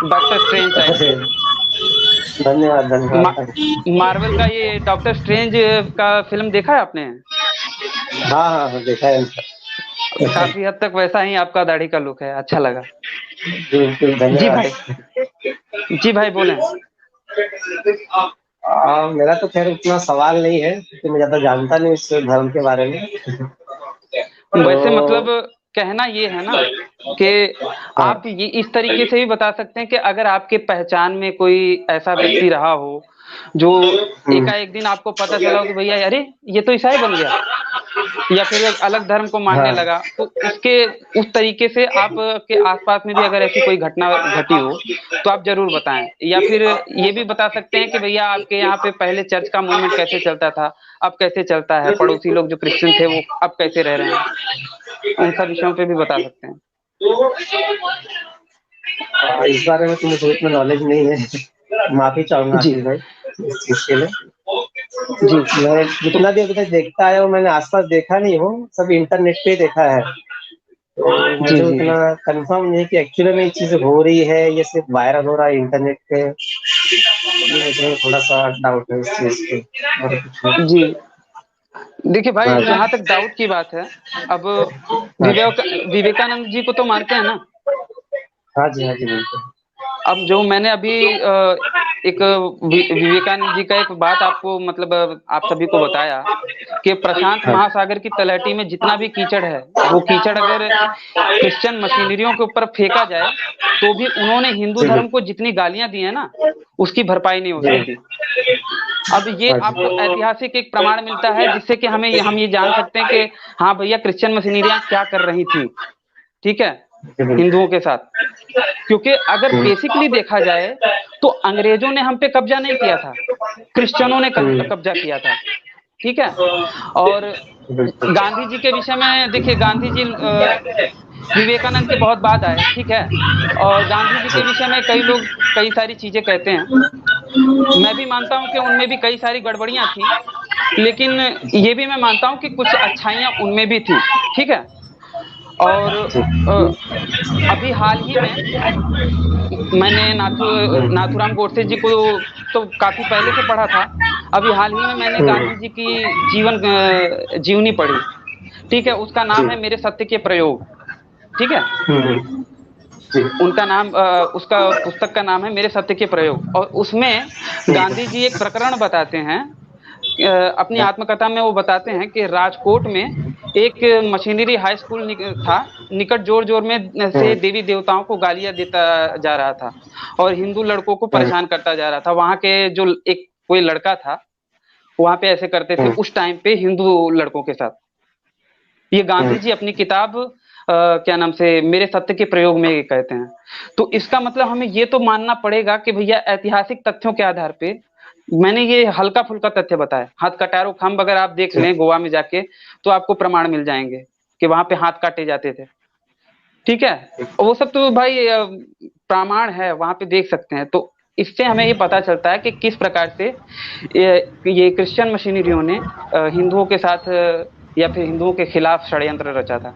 Doctor strange type अरे के। धन्यवाद मा, धन्यवाद। मार्वल का ये डॉक्टर स्ट्रेंज का फिल्म देखा है आपने? हाँ हाँ हाँ, देखा है। काफी हद तक वैसा ही आपका दाढ़ी का लुक है, अच्छा लगा। बिल्कुल जी धन्यवाद। भाई। जी भाई बोलें। मेरा तो खैर उतना सवाल नहीं है क्योंकि मैं ज्यादा जानता नहीं इस धर्म के बारे में। वैसे मतलब तो कहना ये है ना कि हाँ आप ये इस तरीके से भी बता सकते हैं कि अगर आपके पहचान में कोई ऐसा व्यक्ति रहा हो जो हम्म, एकाएक दिन आपको पता चला हो कि भैया अरे ये तो ईसाई बन गया, या फिर अलग धर्म को मानने हाँ लगा, तो उसके उस तरीके से आप के आसपास में भी अगर ऐसी कोई घटना घटी हो तो आप जरूर बताएं। या फिर ये भी बता सकते हैं कि भैया आपके यहाँ पे पहले चर्च का मूवमेंट कैसे चलता था, अब कैसे चलता है, पड़ोसी लोग जो क्रिश्चियन थे वो अब कैसे रह रहे हैं, उन सब विषयों पे भी बता सकते हैं। इस बारे में तो मुझे इतना नॉलेज नहीं है। माफी चाहूंगा जी। आशीष भाई इस चीज के लिए। जी। मैं तो जितना भी अभी तक देखता आया हूँ मैंने आसपास देखा नहीं हूँ, सब इंटरनेट पे देखा है। तो जी मुझे जी उतना जी कंफर्म नहीं है कि एक्चुअली में ये चीज हो रही है, ये सिर्फ वायरल हो रहा है इंटरनेट पे। ये मुझे थोड़ा सा डाउट है इस चीज पे, और कुछ नहीं। जी। देखिए भाई, हाँ जहां जी। तक डाउट की बात है, अब हाँ विवेकानंद जी को तो मानते हैं ना? हाँ जी, हाँ जी बिल्कुल। अब जो मैंने अभी एक विवेकानंद जी का एक बात आपको मतलब आप सभी को बताया कि प्रशांत हाँ महासागर की तलहटी में जितना भी कीचड़ है, वो कीचड़ अगर क्रिश्चियन मशीनरियों के ऊपर फेंका जाए तो भी उन्होंने हिंदू जी धर्म को जितनी गालियां दी है ना, उसकी भरपाई नहीं हो जी। सकती। अब ये हाँ जी। आपको ऐतिहासिक एक प्रमाण मिलता है जिससे कि हम ये जान सकते हैं कि हाँ भैया क्रिश्चियन मशीनरियां क्या कर रही थी, ठीक है, जी बिल्कुल। हिंदुओं के साथ। क्योंकि अगर हम्म, बेसिकली देखा जाए तो अंग्रेजों ने हम पे कब्जा नहीं किया था, क्रिश्चियनों ने हम्म, कब्जा किया था, ठीक है। और बिल्कुल। गांधी जी के विषय में देखिए, गांधी जी विवेकानंद के बहुत बाद आए, ठीक है। और गांधी जी के विषय में कई लोग कई सारी चीजें कहते हैं, मैं भी मानता हूं कि उनमें भी कई सारी गड़बड़ियां थी, लेकिन ये भी मैं मानता हूं कि कुछ अच्छाइयां उनमें भी थी, ठीक है। और अ, अभी हाल ही में मैंने नाथूराम गोडसे जी को तो काफी पहले से पढ़ा था। अभी हाल ही में मैंने हम्म, गांधी जी की जीवनी पढ़ी, ठीक है। उसका जी। नाम है मेरे सत्य के प्रयोग, ठीक है। जी। उनका नाम उसका पुस्तक का नाम है मेरे सत्य के प्रयोग, और उसमें गांधी जी एक प्रकरण बताते हैं। अपनी आत्मकथा में वो बताते हैं कि राजकोट में एक मशीनरी हाई स्कूल था, निकट जोर जोर में से हम्म, देवी देवताओं को गालियां देता जा रहा था और हिंदू लड़कों को हम्म, परेशान करता जा रहा था। वहां के जो एक कोई लड़का था, वहां पे ऐसे करते थे हम्म, उस टाइम पे हिंदू लड़कों के साथ। ये हम्म, गांधी जी अपनी किताब क्या नाम से मेरे सत्य के प्रयोग में ये कहते हैं। तो इसका मतलब हमें ये तो मानना पड़ेगा कि भैया ऐतिहासिक तथ्यों के आधार पे मैंने ये हल्का फुल्का तथ्य बताया। हाथ कटारो खम्भ अगर आप देख जी, लें गोवा में जाके तो आपको प्रमाण मिल जाएंगे कि वहां पे हाथ काटे जाते थे, ठीक है। वो सब तो भाई प्रमाण है, वहां पे देख सकते हैं। तो इससे हमें ये पता चलता है कि किस प्रकार से ये क्रिश्चियन मशीनरियों ने हिंदुओं के साथ या फिर हिंदुओं के खिलाफ षड्यंत्र रचा था।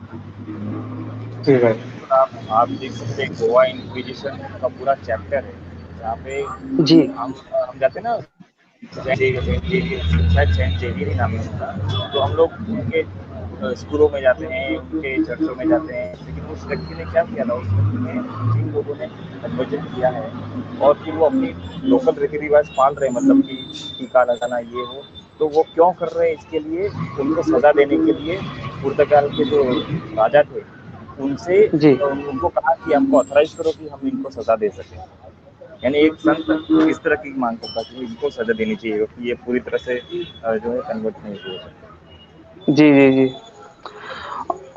ठीक है। बिल्कुल आप देख सकते हैं गोवा इंक्विजिशन का पूरा चैप्टर है जहाँ पे जी हम जाते हैं ना, सेंट जेवियर, शायद सेंट जेवियर ही नाम है उनका। तो हम लोग उनके स्कूलों में जाते हैं, उनके चर्चों में जाते हैं, लेकिन उस व्यक्ति ने क्या किया था, उस व्यक्ति ने जिन लोगों ने कन्वर्जन किया है और फिर वो अपनी लोकल रीति रिवाज पाल रहे हैं, मतलब कि टीका लगाना ये वो, तो वो क्यों कर रहे हैं, इसके लिए उनको सजा देने के लिए पुर्तगाल के जो राजा थे उनसे जी उनको कहा कि हमको ऑथराइज करो कि हम इनको सजा दे सकें। यानी एक संत इस तरह की मांग करता कि इनको सजा देनी चाहिए कि ये पूरी तरह से जो है कन्वर्ट नहीं हुए। जी जी जी।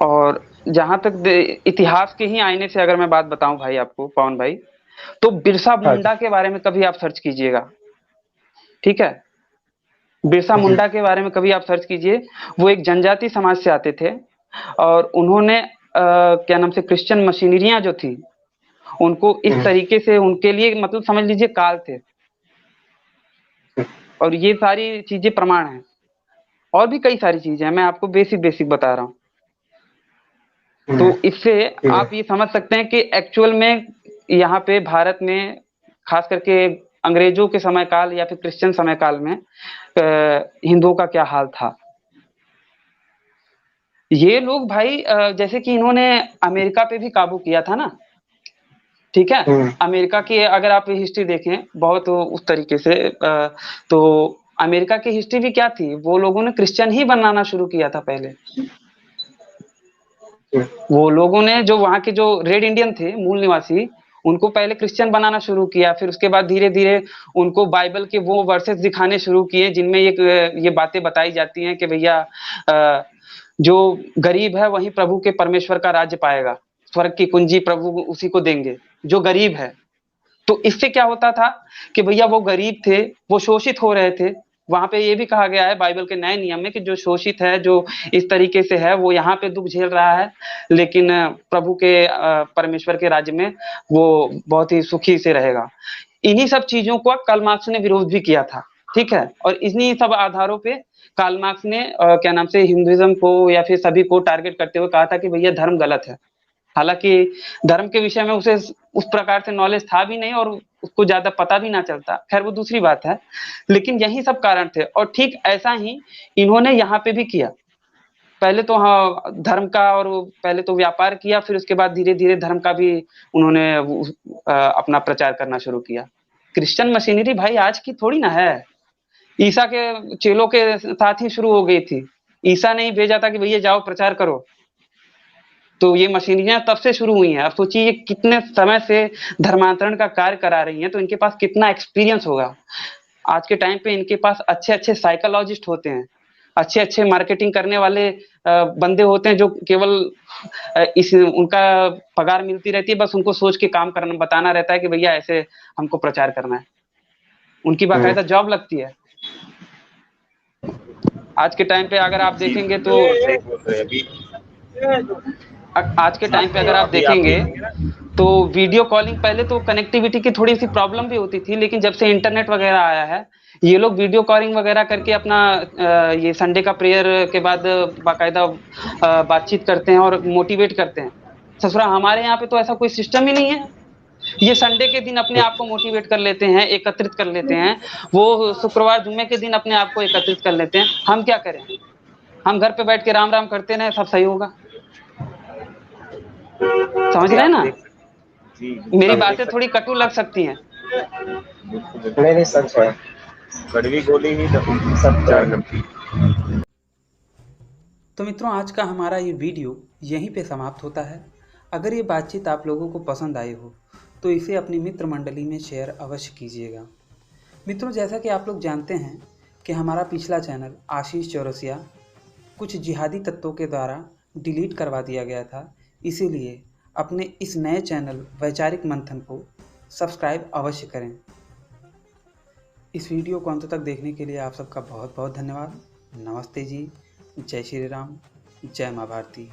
और जहां तक इतिहास के ही आईने से अगर मैं बात बताऊं भाई आपको पवन भाई, तो बिरसा हाँ जी। मुंडा के बारे में कभी आप सर्च कीजिएगा, ठीक है। बिरसा जी। मुंडा के बारे में कभी आप सर्च कीजिए। वो एक जनजाति समाज से आते थे और उन्होंने क्या नाम से क्रिश्चियन मशीनरियां जो थी उनको इस हम्म, तरीके से उनके लिए मतलब समझ लीजिए काल थे। और ये सारी चीजें प्रमाण हैं, और भी कई सारी चीजें हैं, मैं आपको बेसिक बेसिक बता रहा हूँ। तो इससे ठीक है। आप ये समझ सकते हैं कि एक्चुअल में यहाँ पे भारत में खास करके अंग्रेजों के समय काल या फिर क्रिश्चियन समय काल में हिंदुओं का क्या हाल था। ये लोग भाई जैसे कि इन्होंने अमेरिका पे भी काबू किया था ना, ठीक है। अमेरिका की अगर आप हिस्ट्री देखें बहुत उस तरीके से तो अमेरिका की हिस्ट्री भी क्या थी, वो लोगों ने क्रिश्चियन ही बनाना शुरू किया था पहले। वो लोगों ने जो वहाँ के जो रेड इंडियन थे मूल निवासी, उनको पहले क्रिश्चियन बनाना शुरू किया, फिर उसके बाद धीरे धीरे उनको बाइबल के वो वर्सेस दिखाने शुरू किए जिनमें ये बातें बताई जाती हैं कि भैया जो गरीब है वही प्रभु के परमेश्वर का राज्य पाएगा, स्वर्ग की कुंजी प्रभु उसी को देंगे जो गरीब है। तो इससे क्या होता था कि भैया वो गरीब थे, वो शोषित हो रहे थे। वहां पे ये भी कहा गया है बाइबल के नए नियम में कि जो शोषित है, जो इस तरीके से है, वो यहाँ पे दुख झेल रहा है, लेकिन प्रभु के परमेश्वर के राज्य में वो बहुत ही सुखी से रहेगा। इन्हीं सब चीजों को कार्ल मार्क्स ने विरोध भी किया था, ठीक है। और इन्हीं सब आधारों पे कार्ल मार्क्स ने क्या नाम से हिंदुइज्म को या फिर सभी को टारगेट करते हुए कहा था कि भैया धर्म गलत है। हालांकि धर्म के विषय में उसे उस प्रकार से नॉलेज था भी नहीं और उसको ज्यादा पता भी ना चलता, खैर वो दूसरी बात है, लेकिन यही सब कारण थे। और ठीक ऐसा ही इन्होंने यहाँ पे भी किया। पहले तो हाँ धर्म का, और पहले तो व्यापार किया, फिर उसके बाद धीरे धीरे धर्म का भी उन्होंने अपना प्रचार करना शुरू किया। क्रिश्चियन मशीनरी भाई आज की थोड़ी ना है, ईसा के चेलों के साथ ही शुरू हो गई थी। ईसा ने ही भेजा था कि भैया जाओ प्रचार करो, तो ये मशीनरियां तब से शुरू हुई हैं। अब सोचिए कितने समय से धर्मांतरण का कार्य करा रही हैं, तो इनके पास कितना एक्सपीरियंस होगा। आज के टाइम पे इनके पास अच्छे अच्छे साइकोलॉजिस्ट होते हैं, अच्छे अच्छे मार्केटिंग करने वाले बंदे होते हैं, जो केवल इस उनका पगार मिलती रहती है, बस उनको सोच के काम करना बताना रहता है कि भैया ऐसे हमको प्रचार करना है। उनकी बाकायदा जॉब लगती है। आज के टाइम पे अगर आप देखेंगे तो सही बोल रहे हैं। अभी आज के टाइम पे अगर आप देखेंगे तो वीडियो कॉलिंग, पहले तो कनेक्टिविटी की थोड़ी सी प्रॉब्लम भी होती थी, लेकिन जब से इंटरनेट वगैरह आया है, ये लोग वीडियो कॉलिंग वगैरह करके अपना ये संडे का प्रेयर के बाद बाकायदा बातचीत करते हैं और मोटिवेट करते हैं। ससुरा हमारे यहाँ पे तो ऐसा कोई सिस्टम ही नहीं है। ये संडे के दिन अपने आप को मोटिवेट कर लेते हैं, एकत्रित कर लेते हैं। वो शुक्रवार जुम्मे के दिन अपने आप को एकत्रित कर लेते हैं। हम क्या करें? हम घर पे बैठ के राम राम करते रहे, सब सही होगा। समझ रहे हैं ना? मेरी बातें थोड़ी कटु लग सकती हैं। नहीं सच है, कड़वी गोली ही सच है। तो मित्रों, आज का हमारा ये वीडियो यहीं पे समाप्त होता है। अगर ये बातचीत आप लोगों को पसंद आई हो तो इसे अपनी मित्र मंडली में शेयर अवश्य कीजिएगा। मित्रों, जैसा कि आप लोग जानते हैं कि हमारा पिछला चैनल आशीष चौरसिया कुछ जिहादी तत्वों के द्वारा डिलीट करवा दिया गया था, इसीलिए अपने इस नए चैनल वैचारिक मंथन को सब्सक्राइब अवश्य करें। इस वीडियो को अंत तक देखने के लिए आप सबका बहुत बहुत धन्यवाद। नमस्ते जी, जय श्री राम, जय माँ भारती।